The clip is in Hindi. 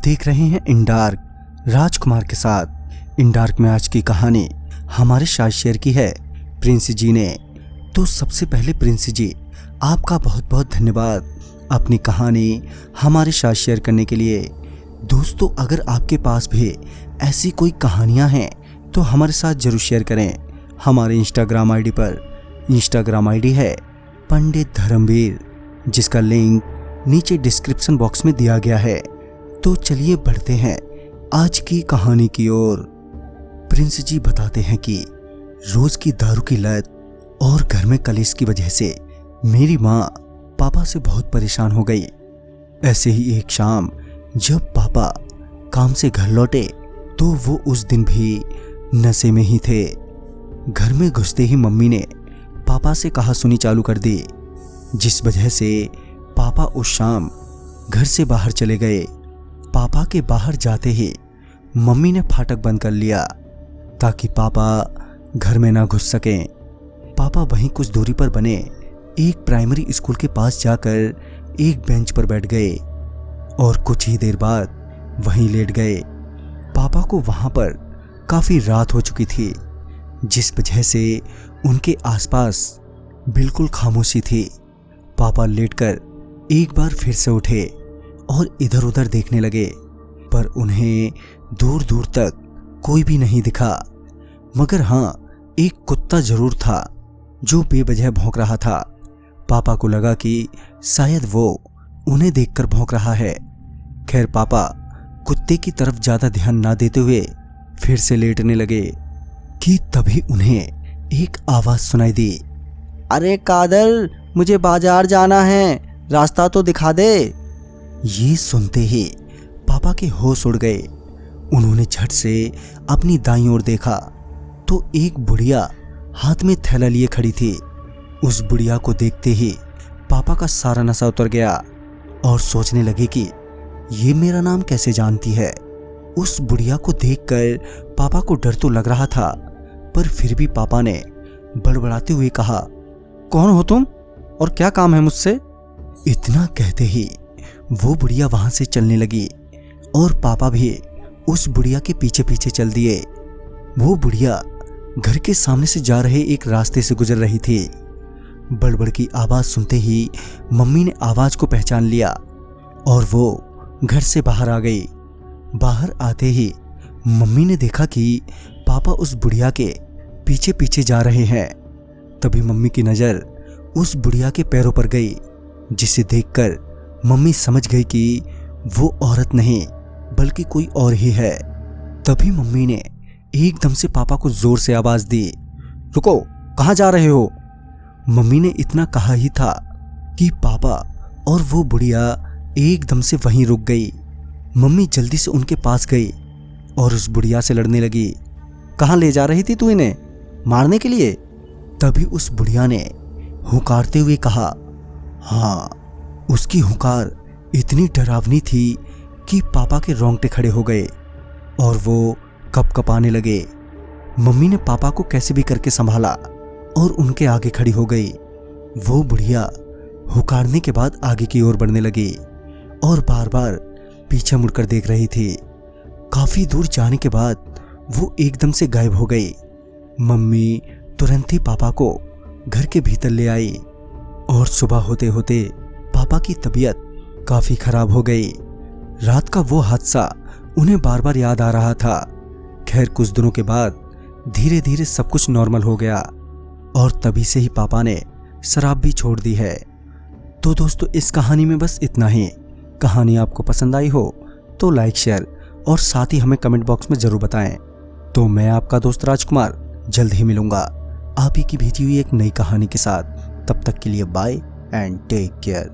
देख रहे हैं इन डार्क राजकुमार के साथ। इन डार्क में आज की कहानी हमारे साथ शेयर की है प्रिंस जी ने। तो सबसे पहले प्रिंस जी आपका बहुत बहुत धन्यवाद अपनी कहानी हमारे साथ शेयर करने के लिए। दोस्तों अगर आपके पास भी ऐसी कोई कहानियां हैं तो हमारे साथ जरूर शेयर करें। हमारे इंस्टाग्राम आईडी पर इंस्टाग्राम आईडी है पंडित धर्मवीर, जिसका लिंक नीचे डिस्क्रिप्शन बॉक्स में दिया गया है। तो चलिए बढ़ते हैं आज की कहानी की ओर। प्रिंस जी बताते हैं कि रोज की दारू की लत और घर में कलेश की वजह से मेरी माँ पापा से बहुत परेशान हो गई। ऐसे ही एक शाम जब पापा काम से घर लौटे तो वो उस दिन भी नशे में ही थे। घर में घुसते ही मम्मी ने पापा से कहा सुनी चालू कर दी, जिस वजह से पापा उस शाम घर से बाहर चले गए। पापा के बाहर जाते ही मम्मी ने फाटक बंद कर लिया ताकि पापा घर में ना घुस सकें। पापा वहीं कुछ दूरी पर बने एक प्राइमरी स्कूल के पास जाकर एक बेंच पर बैठ गए और कुछ ही देर बाद वहीं लेट गए। पापा को वहां पर काफी रात हो चुकी थी, जिस वजह से उनके आसपास बिल्कुल खामोशी थी। पापा लेटकर एक बार फिर से उठे और इधर उधर देखने लगे, पर उन्हें दूर दूर तक कोई भी नहीं दिखा। मगर हाँ, एक कुत्ता जरूर था जो बेवजह भौंक रहा था। पापा को लगा कि शायद वो उन्हें देखकर भौंक रहा है। खैर पापा कुत्ते की तरफ ज्यादा ध्यान ना देते हुए फिर से लेटने लगे कि तभी उन्हें एक आवाज सुनाई दी, अरे कादर, मुझे बाजार जाना है, रास्ता तो दिखा दे। ये सुनते ही पापा के होश उड़ गए। उन्होंने झट से अपनी दाईं ओर देखा तो एक बुढ़िया हाथ में थैला लिए खड़ी थी। उस बुढ़िया को देखते ही पापा का सारा नशा उतर गया और सोचने लगे कि ये मेरा नाम कैसे जानती है। उस बुढ़िया को देखकर पापा को डर तो लग रहा था, पर फिर भी पापा ने बड़बड़ाते हुए कहा, कौन हो तुम और क्या काम है मुझसे? इतना कहते ही वो बुढ़िया वहां से चलने लगी और पापा भी उस बुढ़िया के पीछे पीछे चल दिए। वो बुढ़िया घर के सामने से जा रहे एक रास्ते से गुजर रही थी। बड़बड़ की आवाज सुनते ही मम्मी ने आवाज को पहचान लिया और वो घर से बाहर आ गई। बाहर आते ही मम्मी ने देखा कि पापा उस बुढ़िया के पीछे पीछे जा रहे हैं। तभी मम्मी की नजर उस बुढ़िया के पैरों पर गई, जिसे देखकर मम्मी समझ गई कि वो औरत नहीं बल्कि कोई और ही है। तभी मम्मी ने एकदम से पापा को जोर से आवाज दी, रुको, कहाँ जा रहे हो? मम्मी ने इतना कहा ही था कि पापा और वो बुढ़िया एकदम से वहीं रुक गई। मम्मी जल्दी से उनके पास गई और उस बुढ़िया से लड़ने लगी। कहाँ ले जा रही थी तू इन्हें? मारने के लिए? तभी उस बुढ़िया ने हुंकारते हुए कहा। हाँ, उसकी हुंकार इतनी डरावनी थी कि पापा के रोंगटे खड़े हो गए और वो कपकपाने लगे। मम्मी ने पापा को कैसे भी करके संभाला और उनके आगे खड़ी हो गई। वो बुढ़िया हुंकारने के बाद आगे की ओर बढ़ने लगी और बार बार पीछे मुड़कर देख रही थी। काफी दूर जाने के बाद वो एकदम से गायब हो गई। मम्मी तुरंत ही पापा को घर के भीतर ले आई और सुबह होते होते पापा की तबीयत काफी खराब हो गई। रात का वो हादसा उन्हें बार बार याद आ रहा था। खैर कुछ दिनों के बाद धीरे धीरे सब कुछ नॉर्मल हो गया और तभी से ही पापा ने शराब भी छोड़ दी है। तो दोस्तों इस कहानी में बस इतना ही। कहानी आपको पसंद आई हो तो लाइक शेयर और साथ ही हमें कमेंट बॉक्स में जरूर बताएं। तो मैं आपका दोस्त राजकुमार जल्द ही मिलूंगा आप ही की भेजी हुई एक नई कहानी के साथ। तब तक के लिए बाय एंड टेक केयर।